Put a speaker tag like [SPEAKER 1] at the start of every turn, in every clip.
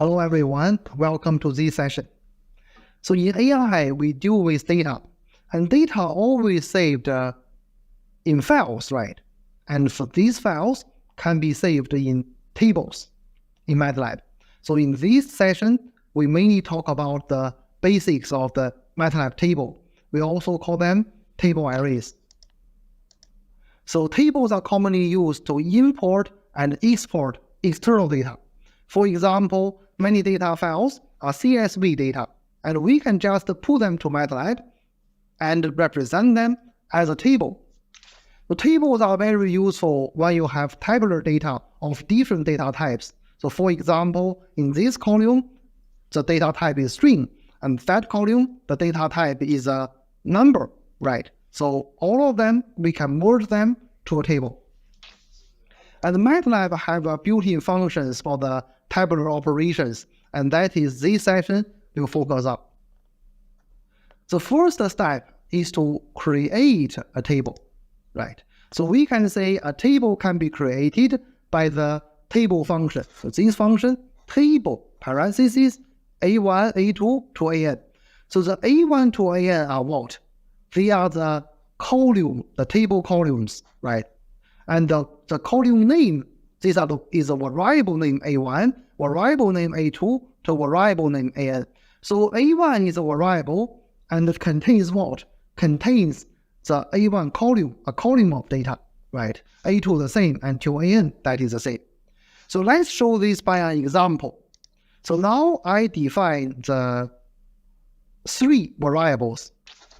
[SPEAKER 1] Hello everyone, welcome to this session. So in AI, we deal with data, and data always saved in files, right? And for these files can be saved in tables in MATLAB. So in this session, we mainly talk about the basics of the MATLAB table. We also call them table arrays. So tables are commonly used to import and export external data. For example, many data files are CSV data, and we can just put them to MATLAB and represent them as a table. The tables are very useful when you have tabular data of different data types. So for example, in this column, the data type is string, and that column, the data type is a number, right? So all of them, we can merge them to a table. And MATLAB have built-in functions for the tabular operations, and that is this session will focus on. The first step is to create a table, right? So we can say a table can be created by the table function. So this function, table, parentheses, A1, A2 to AN. So the A1 to AN are what? They are the column, the table columns, right? And the column name, is a variable name A1, variable name A2 to variable name AN. So A1 is a variable and it contains what? Contains the A1 column, a column of data, right? A2 the same, and to AN, that is the same. So let's show this by an example. So now I define the three variables.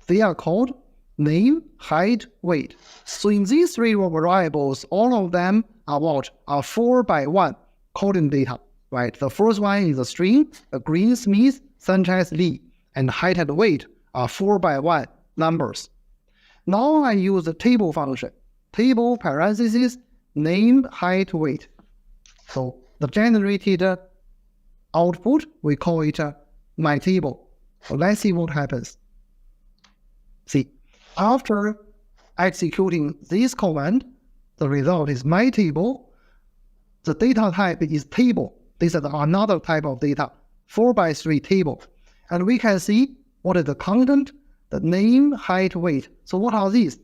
[SPEAKER 1] They are called name, height, weight. So in these three variables, all of them are what? Are 4x1 column data, right? The first one is a string, a Green, Smith, Sanchez, Lee, and height and weight are 4x1 numbers. Now I use the table function, table parentheses, name, height, weight. So the generated output, we call it my table. So let's see what happens. See, after executing this command, the result is my table. The data type is table. This is another type of data, 4x3 table. And we can see what is the content, the name, height, weight. So what are these?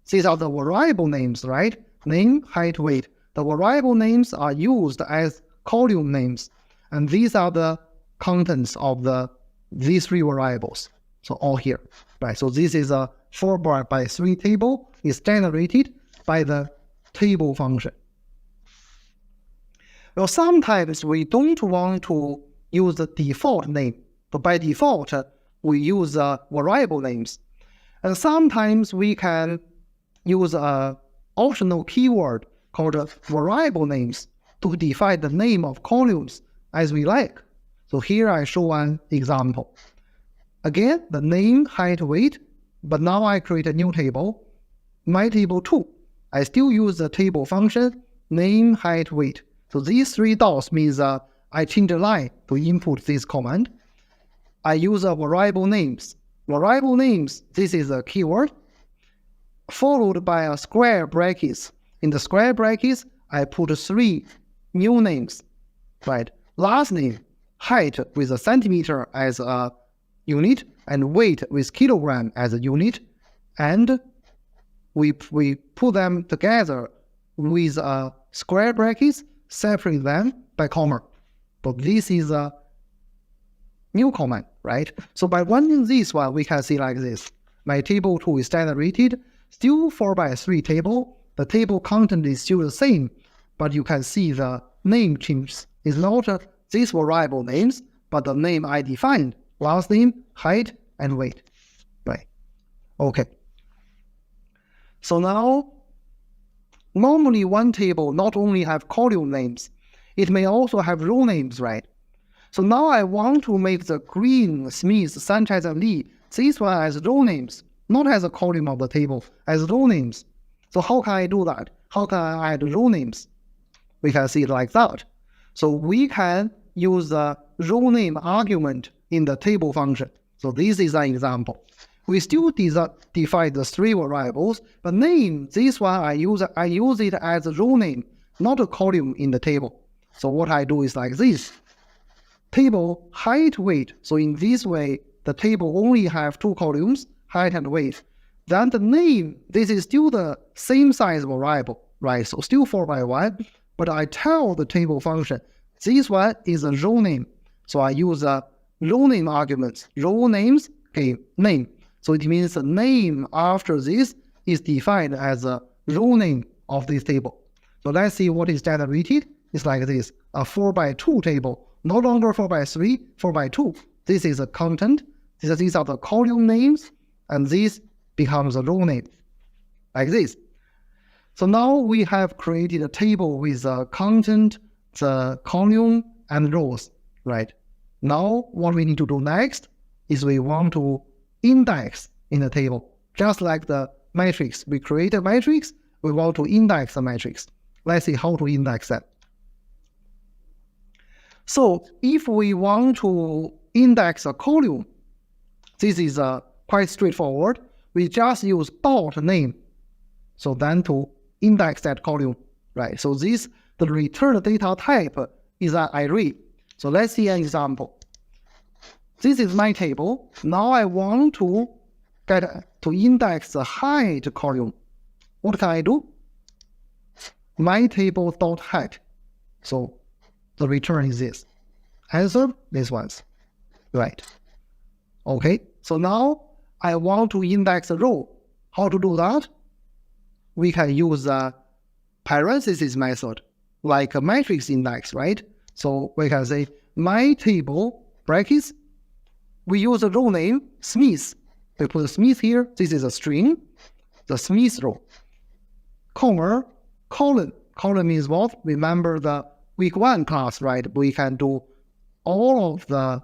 [SPEAKER 1] These are the variable names, right? Name, height, weight. The variable names are used as column names. And these are the contents of these three variables. So all here, right? So this is a 4x3 table is generated by the table function. Well, sometimes we don't want to use the default name, but by default, we use variable names. And sometimes we can use an optional keyword called variable names to define the name of columns as we like. So here I show an example. Again, the name, height, weight, but now I create a new table, my table 2. I still use the table function, name, height, weight. So these three dots means I change a line to input this command. I use variable names. Variable names, this is a keyword, followed by a square brackets. In the square brackets, I put three new names, right? Last name, height with a centimeter as a unit, and weight with kilogram as a unit, and we put them together with square brackets, separate them by comma. But this is a new command, right? So by running this one, we can see like this. My table 2 is generated, still 4x3 table. The table content is still the same, but you can see the name changes. It's not these variable names, but the name I defined. Last name, height, and weight, right? Okay. So now, normally one table not only have column names, it may also have row names, right? So now I want to make the Green, Smith, Sanchez, and Lee, this one as row names, not as a column of the table, as row names. So how can I do that? How can I add row names? We can see it like that. So we can use the row name argument in the table function. So this is an example. We still define the three variables, but name, this one I use it as a row name, not a column in the table. So what I do is like this. table height, weight. So in this way, the table only have two columns, height and weight. Then the name, this is still the same size variable, right? So still 4 by 1, but I tell the table function, this one is a row name. So I use a row name arguments. Row names, okay, name. So it means the name after this is defined as a row name of this table. So let's see what is generated. It's like this, a 4 by 2 table, no longer 4 by 3, 4 by 2. This is a content. These are the column names, and this becomes a row name, like this. So now we have created a table with the content, the column, and rows, right? Now what we need to do next is we want to index in the table. Just like the matrix, we create a matrix, we want to index the matrix. Let's see how to index that. So if we want to index a column, this is quite straightforward. We just use dot name. So then to index that column, right? So the return data type is an array. So let's see an example. This is my table. Now I want to index the height column. What can I do? My table dot height. So the return is this. Answer, this ones. Right. Okay. So now I want to index a row. How to do that? We can use a parenthesis method, like a matrix index, right? So we can say my table brackets. We use a row name, Smith. We put Smith here. This is a string, the Smith row. Comma, colon. Colon means what? Remember the week 1 class, right? We can do all of the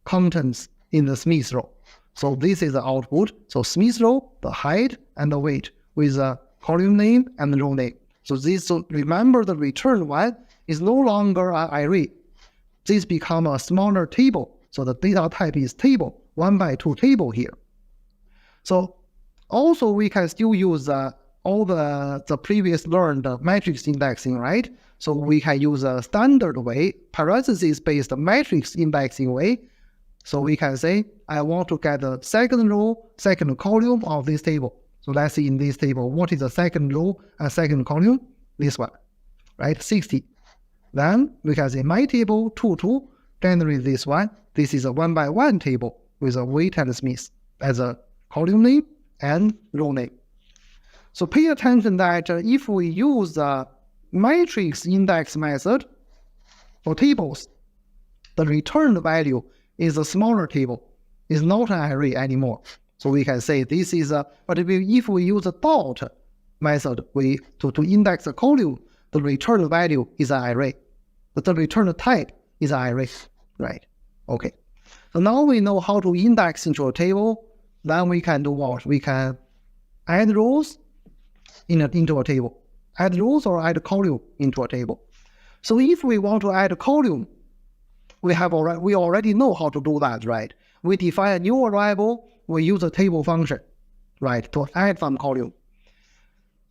[SPEAKER 1] contents in the Smith row. So this is the output. So Smith row, the height and the weight with a column name and the row name. So remember the return one is no longer an array. This becomes a smaller table. So the data type is table, 1 by 2 table here. So also we can still use all the previous learned matrix indexing, right? So we can use a standard way, parenthesis-based matrix indexing way. So we can say, I want to get the second row, second column of this table. So let's see in this table, what is the second row and second column? This one, right? 60. Then we can say my table 2, 2, generate this one. This is a 1 by 1 table with a weight and Smith as a column name and row name. So pay attention that if we use the matrix index method for tables, the returned value is a smaller table. It's not an array anymore. So we can say this is but if we use a dot method to index a column, the return value is an array. But the return type is an array, right? Okay. So now we know how to index into a table. Then we can do what? We can add rows into a table. Add rows or add column into a table. So if we want to add a column, we already know how to do that, right? We define a new variable, we use a table function, right, to add some column.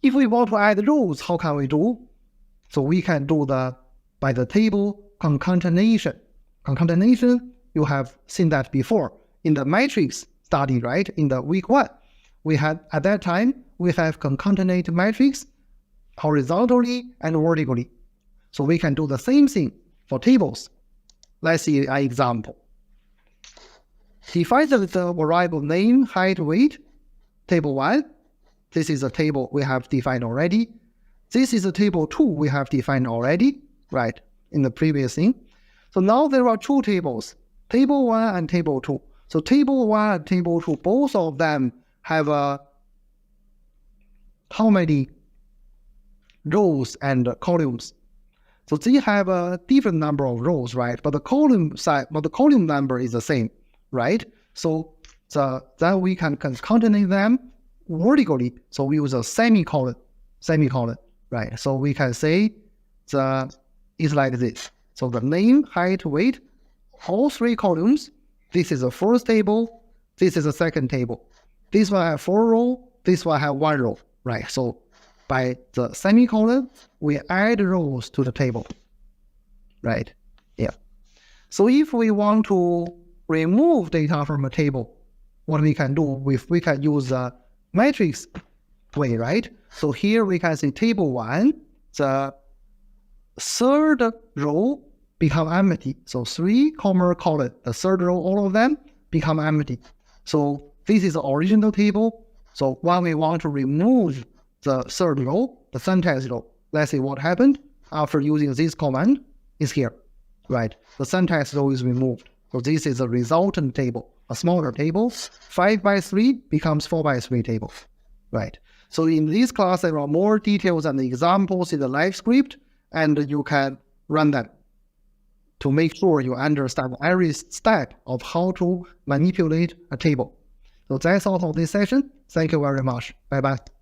[SPEAKER 1] If we want to add rows, how can we do? So we can do by the table concatenation. Concatenation, you have seen that before in the matrix study, right? In the week 1, we had at that time we have concatenate matrix horizontally and vertically. So we can do the same thing for tables. Let's see an example. Define the variable name, height, weight, table 1. This is a table we have defined already. This is a table 2 we have defined already, right, in the previous thing. So now there are 2 tables, table 1 and table 2. So table 1 and table 2, both of them have how many rows and columns? So they have a different number of rows, right? But the column number is the same, right? So then we can concatenate them vertically. So we use a semicolon, right? So we can say it's like this. So the name, height, weight, all 3 columns. This is the first table. This is the second table. This one has 4 rows. This one has 1 row, right? So by the semicolon, we add rows to the table, right? Yeah. So if we want to remove data from a table, what we can do, we can use the matrix way, right? So here we can see table 1, the third row become empty. So 3, column, the third row, all of them become empty. So this is the original table. So when we want to remove the third row, the syntax row, let's see what happened after using this command is here, right? The syntax row is removed. So this is a resultant table, a smaller table. 5 by 3 becomes 4 by 3 table, right? So in this class, there are more details and examples in the live script, and you can run them to make sure you understand every step of how to manipulate a table. So that's all for this session. Thank you very much. Bye-bye.